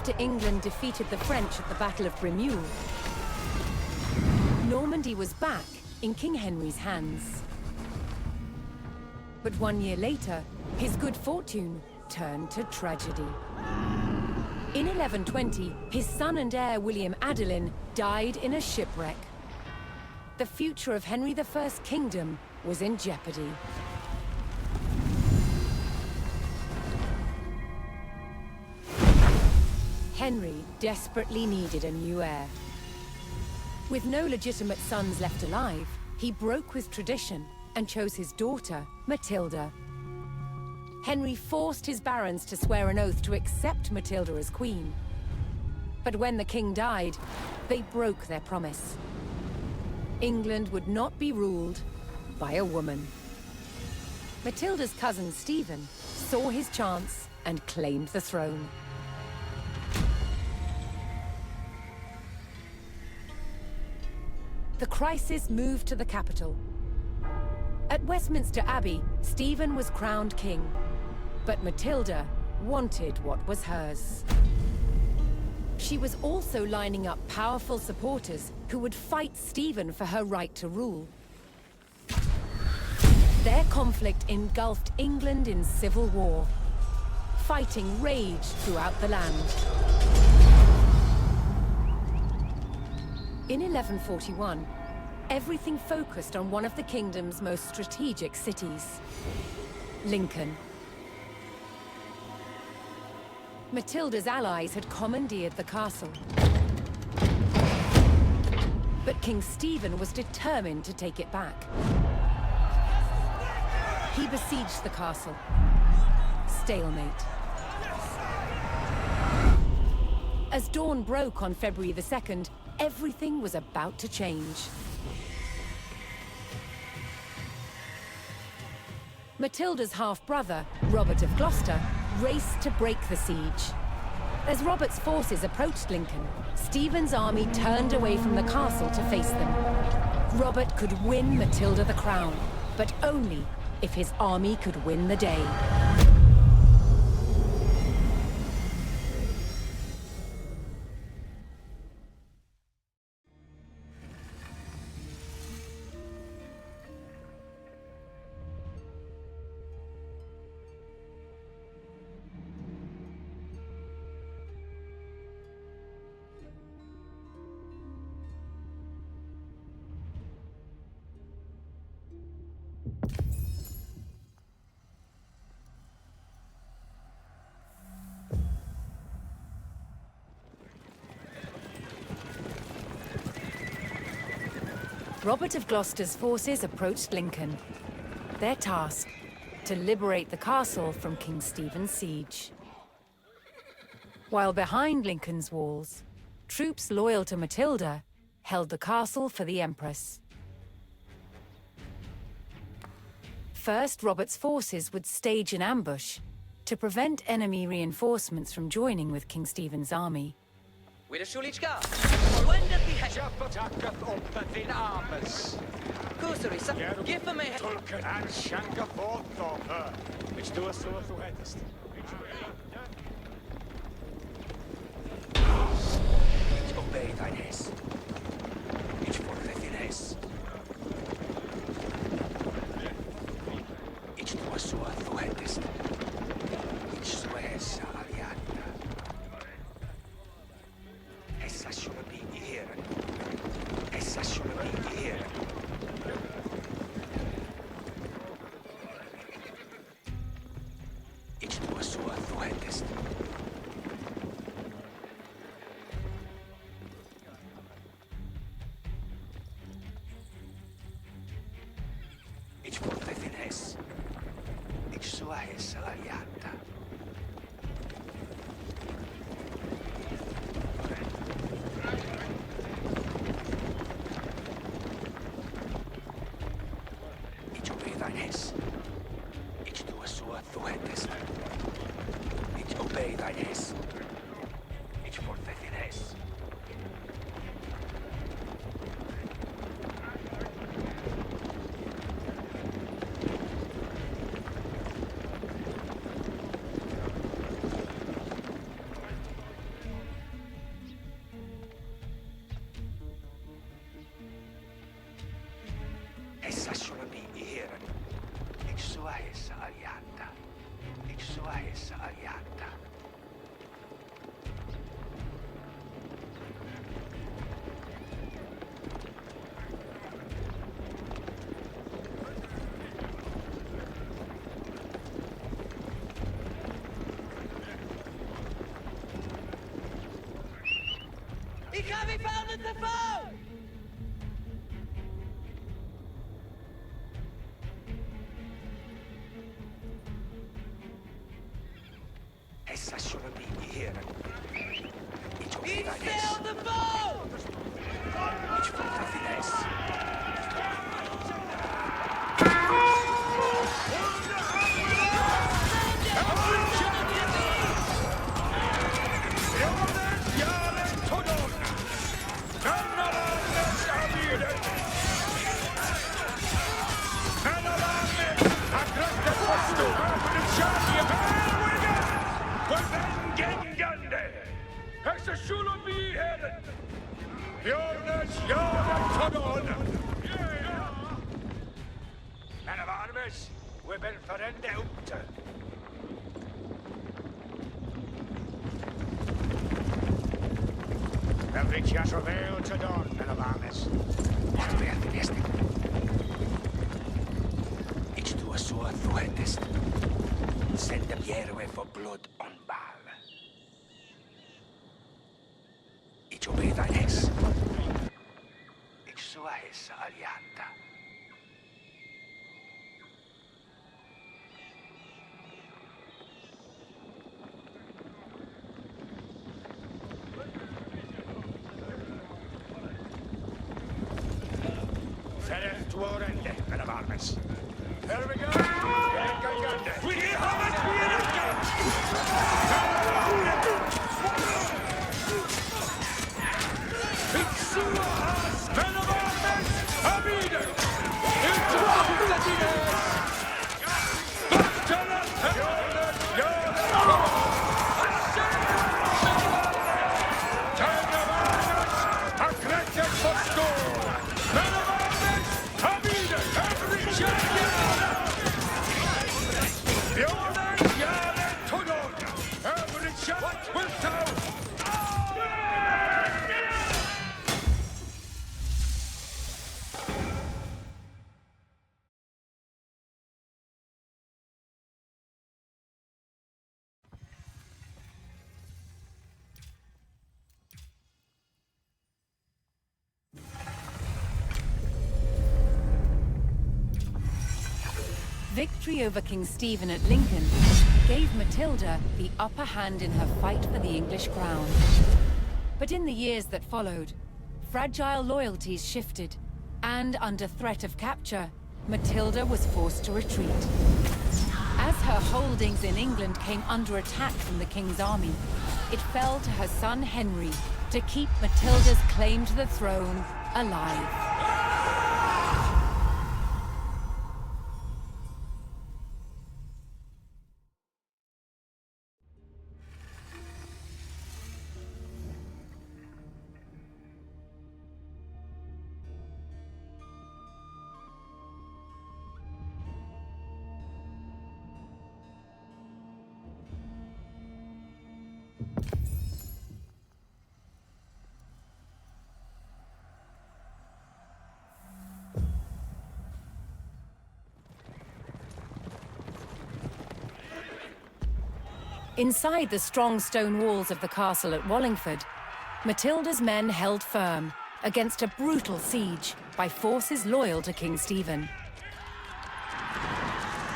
after England defeated the French at the Battle of Bremule, Normandy was back in King Henry's hands. But 1 year later, his good fortune turned to tragedy. In 1120, his son and heir William Adelin died in a shipwreck. The future of Henry I's kingdom was in jeopardy. Henry desperately needed a new heir. With no legitimate sons left alive, he broke with tradition and chose his daughter, Matilda. Henry forced his barons to swear an oath to accept Matilda as queen. But when the king died, they broke their promise. England would not be ruled by a woman. Matilda's cousin Stephen saw his chance and claimed the throne. The crisis moved to the capital. At Westminster Abbey, Stephen was crowned king, but Matilda wanted what was hers. She was also lining up powerful supporters who would fight Stephen for her right to rule. Their conflict engulfed England in civil war. Fighting raged throughout the land. In 1141, everything focused on one of the kingdom's most strategic cities, Lincoln. Matilda's allies had commandeered the castle. But King Stephen was determined to take it back. He besieged the castle. Stalemate. As dawn broke on February the 2nd, everything was about to change. Matilda's half-brother, Robert of Gloucester, raced to break the siege. As Robert's forces approached Lincoln, Stephen's army turned away from the castle to face them. Robert could win Matilda the crown, but only if his army could win the day. Robert of Gloucester's forces approached Lincoln. Their task, to liberate the castle from King Stephen's siege. While behind Lincoln's walls, troops loyal to Matilda held the castle for the Empress. First, Robert's forces would stage an ambush to prevent enemy reinforcements from joining with King Stephen's army. Essa sulla ieren. Ixua hessa aliata. Ixua hessa aliata. Ik ga weer fout de telefoon! Essa sulla ieren. Iets stil de boot! Ich fliegt auf die Ness. Men av armes, we ben verende opte. Dan weet je zoveel te doen, men av armes. Maar weer de beste. Ik doe zo thu hetest. Send the bjerwe for blood on bal. Ik obey thy hes. Ik sua hes aliata. Verder toerende, men av armes. Here we go! We have it here! Men av armes! Avide! Into Latines! Battala! Turn of armes! Accredited for score! Men of armes! Avide! Every champion! Victory over King Stephen at Lincoln gave Matilda the upper hand in her fight for the English crown. But in the years that followed, fragile loyalties shifted, and under threat of capture, Matilda was forced to retreat. As her holdings in England came under attack from the king's army, it fell to her son Henry to keep Matilda's claim to the throne alive. Inside the strong stone walls of the castle at Wallingford, Matilda's men held firm against a brutal siege by forces loyal to King Stephen.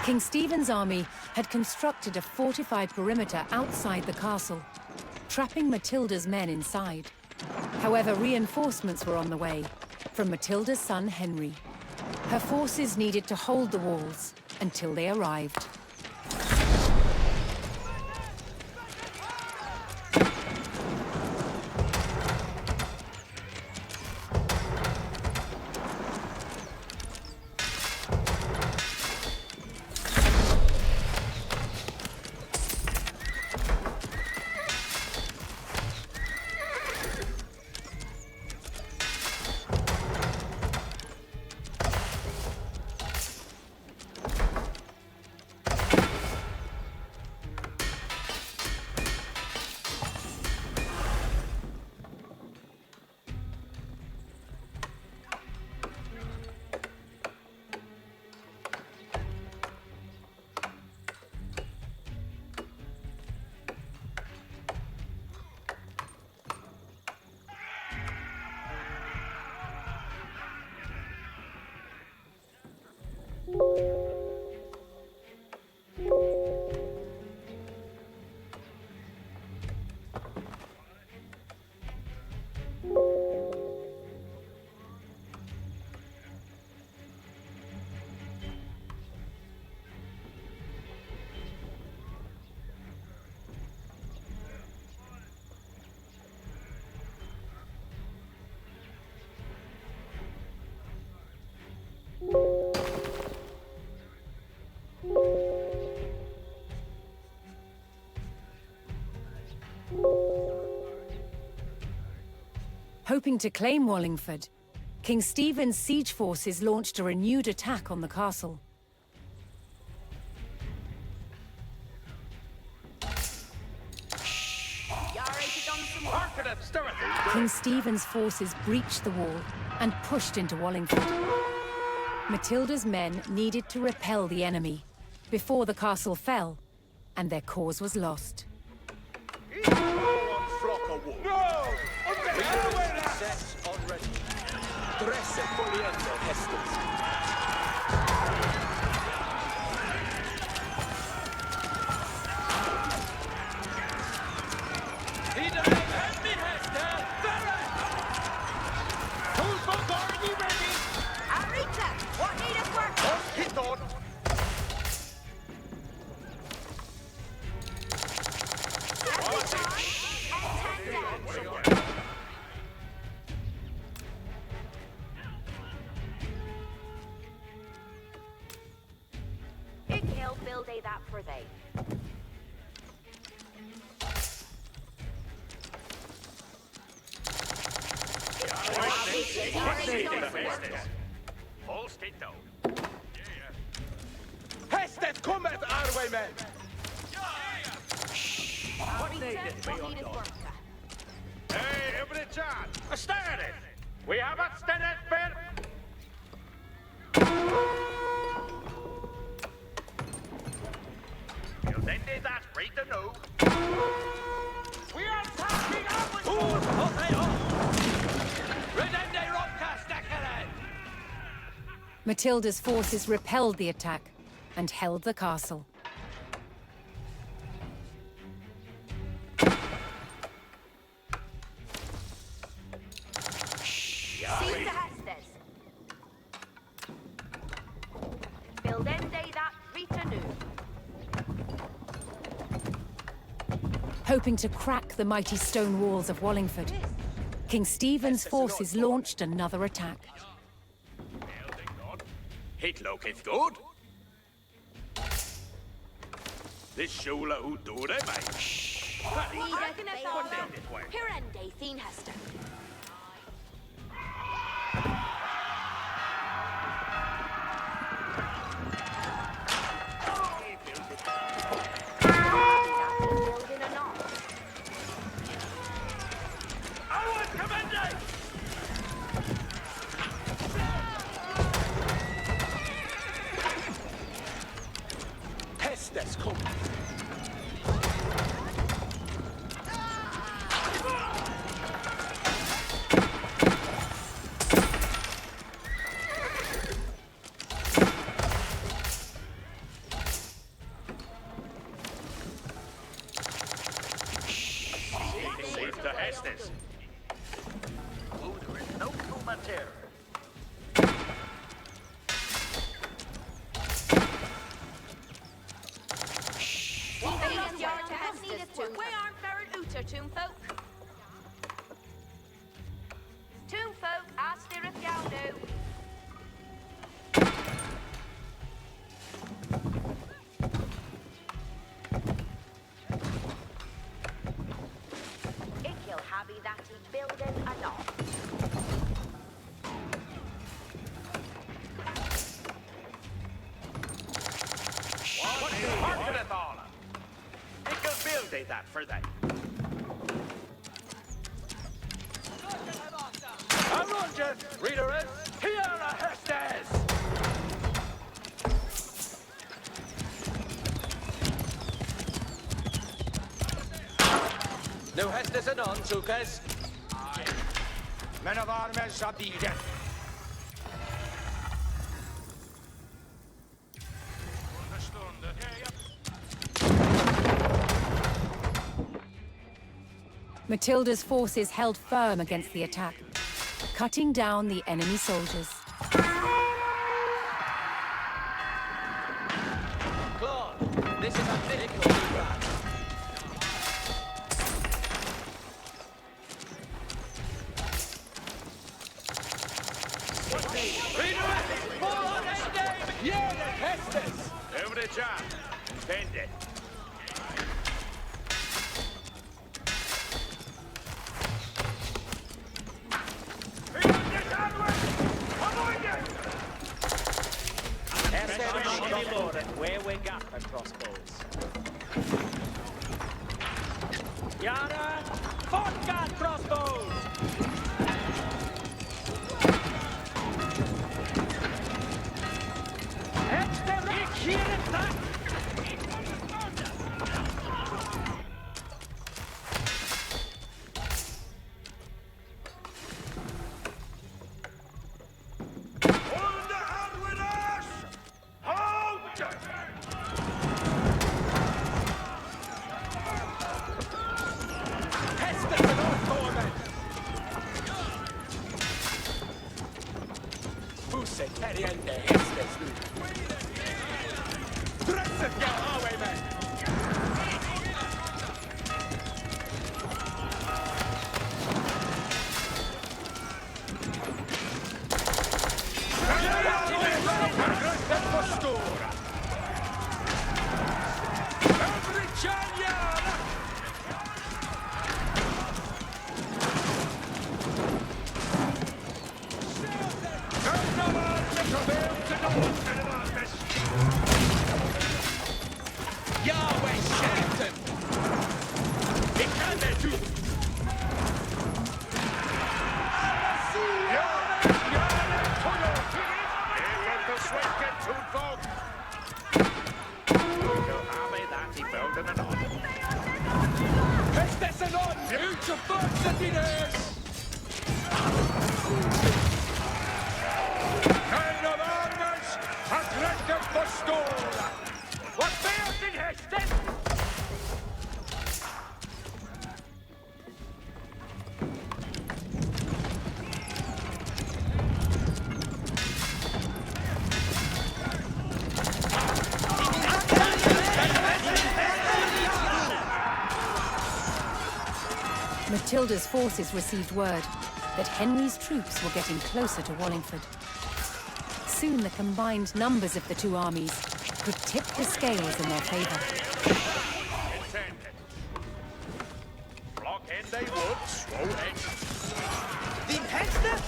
King Stephen's army had constructed a fortified perimeter outside the castle, trapping Matilda's men inside. However, reinforcements were on the way from Matilda's son Henry. Her forces needed to hold the walls until they arrived. Hoping to claim Wallingford, King Stephen's siege forces launched a renewed attack on the castle. King Stephen's forces breached the wall and pushed into Wallingford. Matilda's men needed to repel the enemy before the castle fell, and their cause was lost. That for they. Hästet kommer, arvemän! Hey, every chance! Started! We have a standard fair! You'll then do that, read the note. We are attacking up with... Matilda's forces repelled the attack and held the castle. Hoping to crack the mighty stone walls of Wallingford, King Stephen's forces launched another attack. It looketh good. This shula who do it, mate. Hirende Thin Hester. That for that. Arrange, reader, here are Hestes! No Hestes anon, Tukes. Men av armen Shadide. Matilda's forces held firm against the attack, cutting down the enemy soldiers. Claude, this is a difficult run. Every job. Spend it. se teriende estes nu. Dresset ja away, man! Dresset forstora! Övrigt Yahweh, käften! Vi kan det, du! Matilda's forces received word that Henry's troops were getting closer to Wallingford. Soon the combined numbers of the two armies could tip the scales in their favor. Blockhead they would, slow head. Din häste!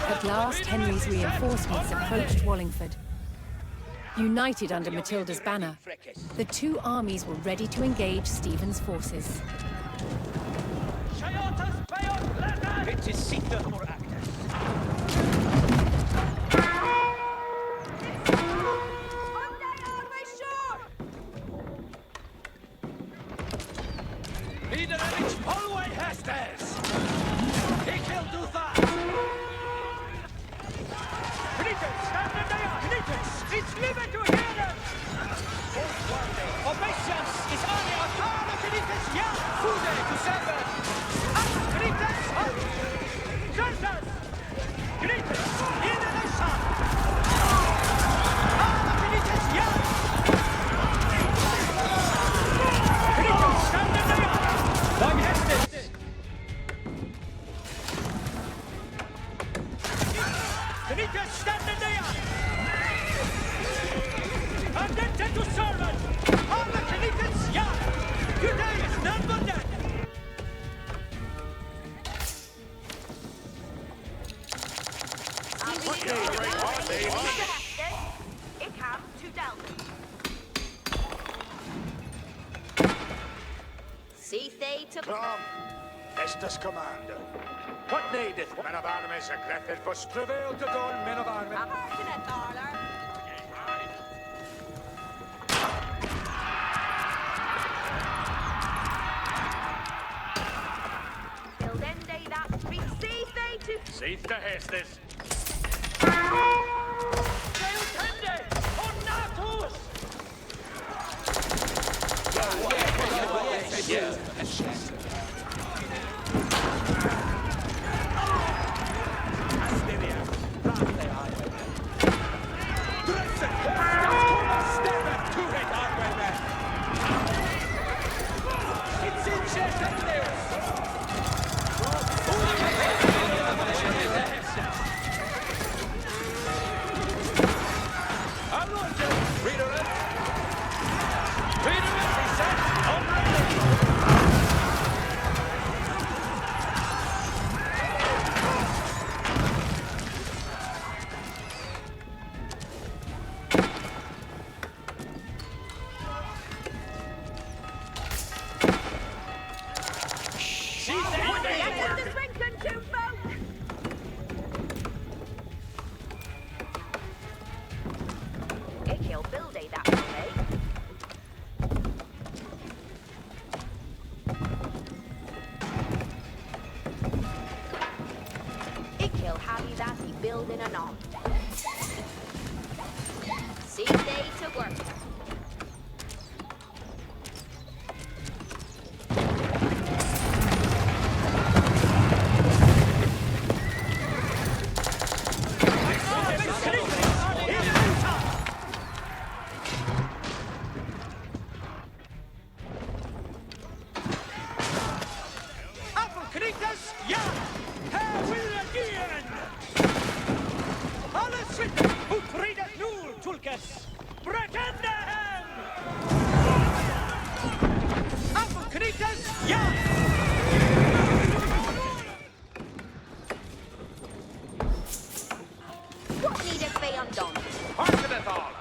At last, Henry's reinforcements approached Wallingford. United under Matilda's banner, the two armies were ready to engage Stephen's forces. It is Sita or Agnes. Leader Erich Polway Hestes! He killed Dutha! Knitters, stand in there! Knitters! It's livet to hear them! Obeisans is army of Tara Knitters, ja! Fude to seven! Alla Knitters, up! Knitters! Knitters, in the nation! Alla Knitters, ja! Knitters, stand in there! Dag Hestes! Knitters, stand in there! And then take to servant! Alla Knitters, ja! Today is none but that! Ik heb to Delden. See they to Come, Estes commander. What needeth men of armies aggressive for prevail to dawn men of armies? hearken it, Darler. Build end day that speak. See they to Seeth the Hestes. Deutende! Ornatus! Reader, he said, already! building anon. See they to work. Kritas, ja! Här vill igen! Alla sitter utridet nur, Tulkes! Bräckande hem! Apple Kritas, ja! What needeth be undone? Hearkeneth all!